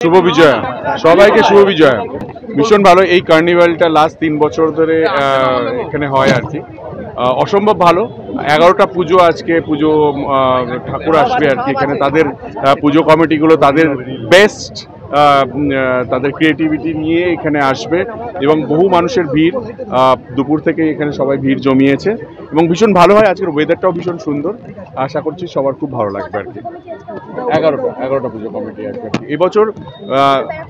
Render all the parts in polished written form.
শুভ বিজয়া সবাইকে শুভ বিজয়া ভীষণ ভালো এই কার্নিভালটা লাস্ট 3 বছর ধরে এখানে হয় আর কি অসম্ভব ভালো 11টা পুজো আজকে পুজো ঠাকুর আসবে আর কি এখানে তাদের পুজো কমিটিগুলো তাদের বেস্ট তাদের ক্রিয়েটিভিটি নিয়ে এখানে আসবে এবং বহু মানুষের ভিড় দুপুর থেকে এখানে সবাই ভিড় জমিয়েছে এবং ভীষণ ভালো হয় আজকের ওয়েদারটাও ভীষণ সুন্দর আশা করছি সবার খুব ভালো লাগবে আর কি 11টা পুজো কমিটি আর কি এবছর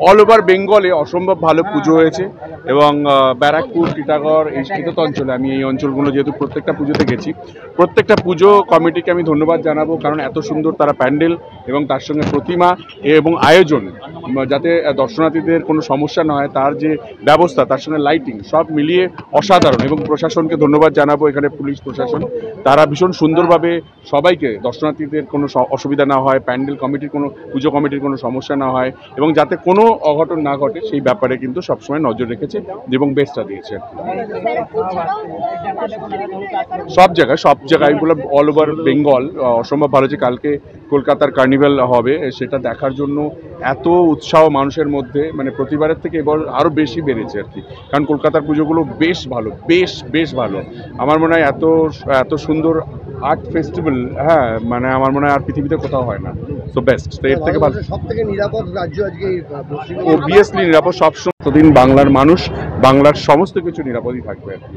অল ওভার বেঙ্গলে অসম্ভব ভালো পুজো হয়েছে এবং ব্যারাকপুর টিটাগড় এই শীতত অঞ্চলে আমি এই অঞ্চলগুলো যেহেতু প্রত্যেকটা পুজোতে গেছি প্রত্যেকটা পুজো কমিটিকে আমি ধন্যবাদ জানাবো কারণ এত সুন্দর তারা প্যান্ডেল এবং তার সঙ্গে প্রতিমা এবং আয়োজন যাতে দর্শনার্থীদের কোনো সমস্যা না হয় তার যে ব্যবস্থা তার সঙ্গে লাইটিং সব মিলিয়ে অসাধারণ এবং প্রশাসনকে ধন্যবাদ জানাবো এখানে পুলিশ প্রশাসন তারা ভীষণ সুন্দরভাবে সবাইকে দর্শনার্থীদের কোনো অসুবিধা না হয় প্যান্ডেল কমিটির কোনো পুজো কমিটির কোনো সমস্যা না হয় এবং যাতে কোনো অঘটন না ঘটে সেই ব্যাপারে কিন্তু সবসময় নজর রেখেছে এবং বেস্টটা দিয়েছে সব জায়গায় এগুলো অল ওভার বেঙ্গল অসম্ভব ভালো যে কালকে কলকাতার কার্নিভাল হবে সেটা দেখার জন্য এত উৎসাহ মানুষের মধ্যে মানে প্রতিবারের থেকে এবার আরও বেশি বেড়েছে আর কি কারণ কলকাতার পুজোগুলো বেশ ভালো বেশ ভালো আমার মনে হয় এত সুন্দর আর্ট ফেস্টিভ্যাল হ্যাঁ মানে আমার মনে হয় আর পৃথিবীতে কোথাও হয় না সো বেস্ট তো এর থেকে ভালো সবথেকে নিরাপদ রাজ্য আজকে অবভিয়াসলি নিরাপদ সবসময় ততদিন বাংলার মানুষ বাংলার সমস্ত কিছু নিরাপদই থাকবে আর কি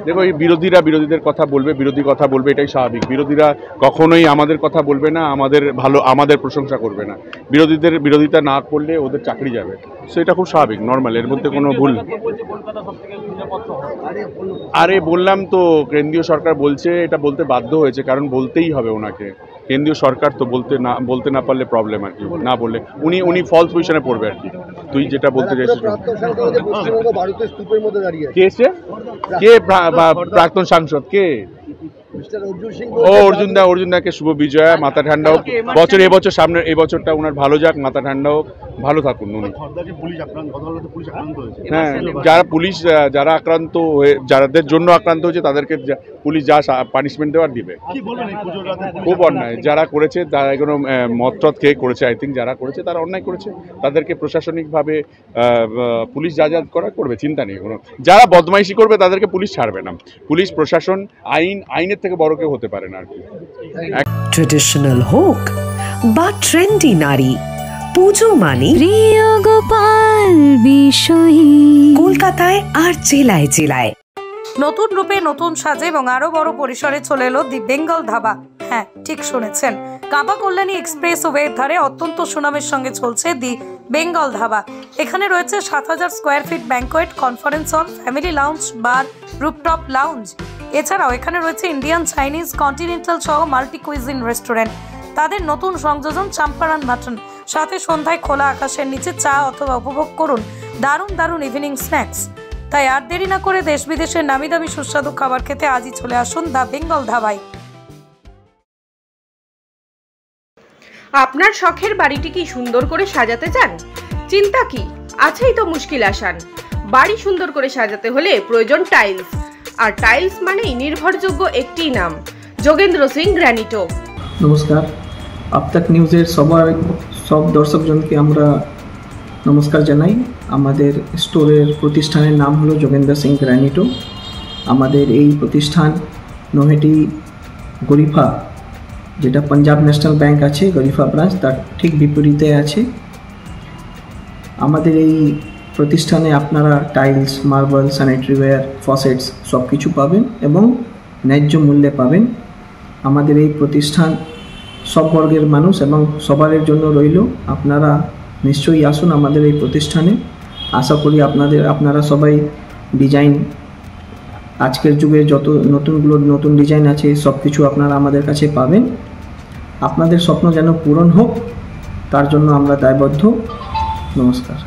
দেখো এই বিরোধীদের কথা বলবে বিরোধী কথা বলবে এটাই স্বাভাবিক বিরোধীরা কখনোই আমাদের কথা বলবে না আমাদের প্রশংসা করবে না বিরোধিতা না করলে ওদের চাকরি যাবে সো এটা খুব স্বাভাবিক নর্মাল এর মধ্যে কোনো ভুল আরে বললাম তো কেন্দ্রীয় সরকার বলছে এটা বলতে বাধ্য হয়েছে কারণ বলতেই হবে ওনাকে কেন্দ্রীয় সরকার তো বলতে না পারলে প্রবলেম আর কি না বললে উনি ফলস পজিশনে পড়বে আর কি তুই যেটা বলতে চাইছিস কে প্রাক্তন সাংসদ কে অর্জুনদাকে শুভ বিজয়া মাথা ঠান্ডা হোক এবছর সামনে এই বছরটা ওনার ভালো যাক মাথা ঠান্ডা হোক ভালো থাকুন উনি হ্যাঁ যারা আক্রান্ত হয়ে যাদের জন্য আক্রান্ত হয়েছে তাদেরকে পুলিশ যা পানিশমেন্ট দেওয়ার দিবে খুব অন্যায় যারা করেছে তারা কোনো মদটদ খেয়ে করেছে আই থিঙ্ক যারা করেছে তারা অন্যায় করেছে তাদেরকে প্রশাসনিকভাবে পুলিশ যা করার করবে চিন্তা নেই কোনো যারা বদমাইশি করবে তাদেরকে পুলিশ ছাড়বে না পুলিশ প্রশাসন আইনের থেকে বড় কেউ হতে পারে না আর কি ট্রেডিশনাল হোক বা ট্রেন্ডি নারী পুজো মানে প্রিয় গোপাল বিষয়ী কলকাতায় আর জেলায় জেলায় নতুন রূপে নতুন সাজে এবং আরো বড় পরিসরে চলে এলো দি বেঙ্গল ধাবা হ্যাঁ ঠিক শুনেছেন কাঁপা কল্যাণী এক্সপ্রেস ওয়ের ধারে অত্যন্ত সুনামের সঙ্গে চলছে দি বেঙ্গল ধাবা এখানে রয়েছে 7000 square feet banquet conference hall family lounge বার রুফটপ লাউঞ্জ এছাড়াও এখানে রয়েছে ইন্ডিয়ান চাইনিজ কন্টিনেন্টাল সহ মাল্টি কুইজিন রেস্টুরেন্ট তাদের নতুন সংযোজন চাম্পারান মাটন সাথে সন্ধ্যায় খোলা আকাশের নিচে চা অথবা উপভোগ করুন দারুণ ইভিনিং স্ন্যাক্স তাই আর দেরি না করে দেশ বিদেশের নামি দামি সুস্বাদু খাবার খেতে আজই চলে আসুন দ্য বেঙ্গল ধাবায়। আপনার শখের বাড়িটি কি সুন্দর করে সাজাতে চান চিন্তা কি আছেই তো মুশকিল আসান বাড়ি সুন্দর করে সাজাতে হলে প্রয়োজন টাইলস আর টাইলস মানেই নির্ভরযোগ্য একটি নাম যোগেন্দ্র সিং গ্র্যানিটো। নমস্কার আপতাক নিউজের সব দর্শকজনকে আমরা নমস্কার জানাই আমাদের স্টোরের প্রতিষ্ঠানের নাম হলো যোগেন্দ্র সিং গ্র্যানিটো আমাদের এই প্রতিষ্ঠান নৈহাটি গরিফা যেটা পাঞ্জাব ন্যাশনাল ব্যাংক আছে গরিফা ব্রাঞ্চ তার ঠিক বিপরীতে আছে আমাদের এই প্রতিষ্ঠানে আপনারা টাইলস মার্বেল স্যানিটারিওয়্যার ফসেটস সব কিছু পাবেন এবং ন্যায্য মূল্যে পাবেন আমাদের এই প্রতিষ্ঠান সব বর্গের মানুষ এবং সবার জন্য রইল আপনারা নিশ্চয়ই আসুন আমাদের এই প্রতিষ্ঠানে আশা করি আপনারা সবাই ডিজাইন আজকের যুগে যত নতুন ডিজাইন আছে সব কিছু আপনারা আমাদের কাছে পাবেন আপনাদের স্বপ্ন যেন পূরণ হোক তার জন্য আমরা দায়বদ্ধ নমস্কার।